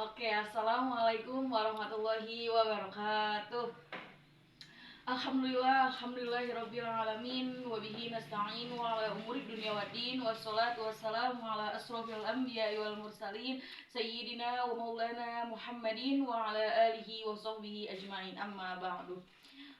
Oke, assalamualaikum warahmatullahi wabarakatuh. Alhamdulillahirabbil alamin wa bihi nasta'in wa ala umuri dunya waddin wassalatu wassalamu ala asrofil anbiya'i wal mursalin sayyidina wa maulana Muhammadin wa ala alihi wa sahbihi ajmain, amma ba'du.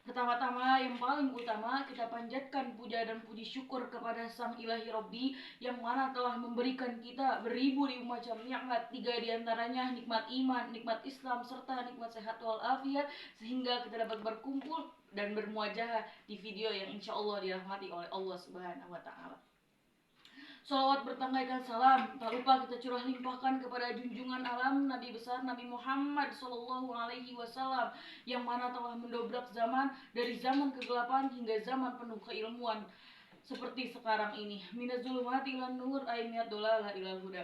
Pertama-tama yang paling utama kita panjatkan puja dan puji syukur kepada Sang Ilahi Robbi yang mana telah memberikan kita beribu-ribu macam nikmat, tiga diantaranya nikmat iman, nikmat Islam, serta nikmat sehat walafiat, sehingga kita dapat berkumpul dan bermuajah di video yang insya Allah dirahmati oleh Allah Subhanahu wa Ta'ala. Salawat bertangaikan salam, tak lupa kita curah limpahkan kepada junjungan alam Nabi besar Nabi Muhammad SAW yang mana telah mendobrak zaman dari zaman kegelapan hingga zaman penuh keilmuan seperti sekarang ini. Minaz zulumati ilan nur aimiyat dolala ilal huda.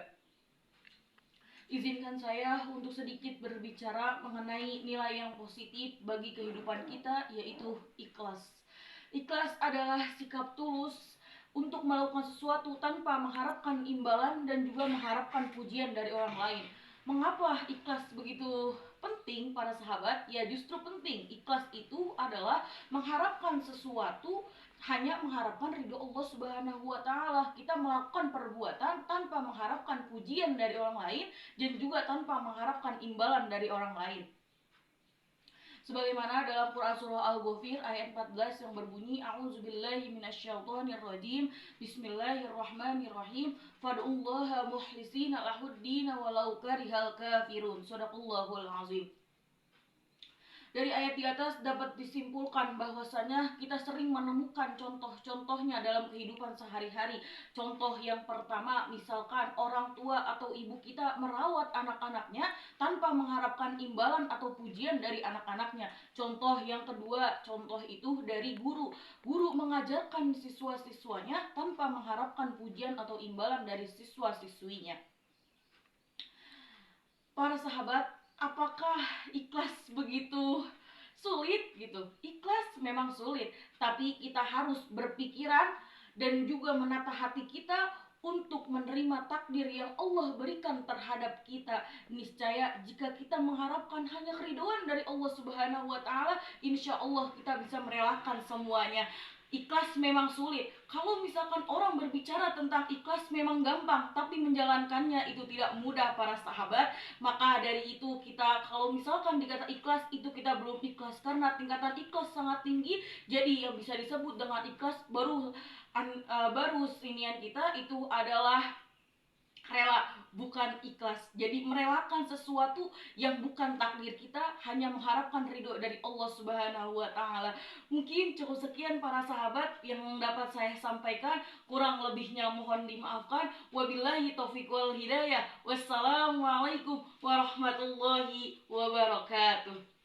Izinkan saya untuk sedikit berbicara mengenai nilai yang positif bagi kehidupan kita, yaitu ikhlas. Ikhlas adalah sikap tulus untuk melakukan sesuatu tanpa mengharapkan imbalan dan juga mengharapkan pujian dari orang lain. Mengapa ikhlas begitu penting para sahabat? Ya justru penting. Ikhlas itu adalah mengharapkan sesuatu, hanya mengharapkan ridho Allah Subhanahu wa Ta'ala. Kita melakukan perbuatan tanpa mengharapkan pujian dari orang lain dan juga tanpa mengharapkan imbalan dari orang lain. Sebagaimana dalam Quran surah Al-Ghafir ayat 14 yang berbunyi, A'udzubillahi minasyaitonirrajim, Bismillahirrahmanirrahim, Fad'ullaha muhlisina lahuddina walau karihal kafirun. Shadaqallahul azim. Dari ayat di atas dapat disimpulkan bahwasanya kita sering menemukan contoh-contohnya dalam kehidupan sehari-hari. Contoh yang pertama, misalkan orang tua atau ibu kita merawat anak-anaknya tanpa mengharapkan imbalan atau pujian dari anak-anaknya. Contoh yang kedua, contoh itu dari guru. Guru mengajarkan siswa-siswanya tanpa mengharapkan pujian atau imbalan dari siswa-siswinya. Para sahabat, apakah ikhlas begitu sulit gitu? Ikhlas memang sulit, tapi kita harus berpikiran dan juga menata hati kita untuk menerima takdir yang Allah berikan terhadap kita. Niscaya jika kita mengharapkan hanya keridhaan dari Allah Subhanahu wa Ta'ala, insya Allah kita bisa merelakan semuanya. Ikhlas memang sulit. Kalau misalkan orang berbicara tentang ikhlas memang gampang, tapi menjalankannya itu tidak mudah para sahabat. Maka dari itu kita kalau misalkan dikata ikhlas itu kita belum ikhlas, karena tingkatan ikhlas sangat tinggi. Jadi yang bisa disebut dengan ikhlas baru sinian kita itu adalah rela, bukan ikhlas. Jadi merelakan sesuatu yang bukan takdir kita, hanya mengharapkan ridho dari Allah Subhanahu wa Ta'ala. Mungkin cukup sekian para sahabat yang dapat saya sampaikan, kurang lebihnya mohon dimaafkan. Wabillahi taufiq wal hidayah. Wassalamualaikum warahmatullahi wabarakatuh.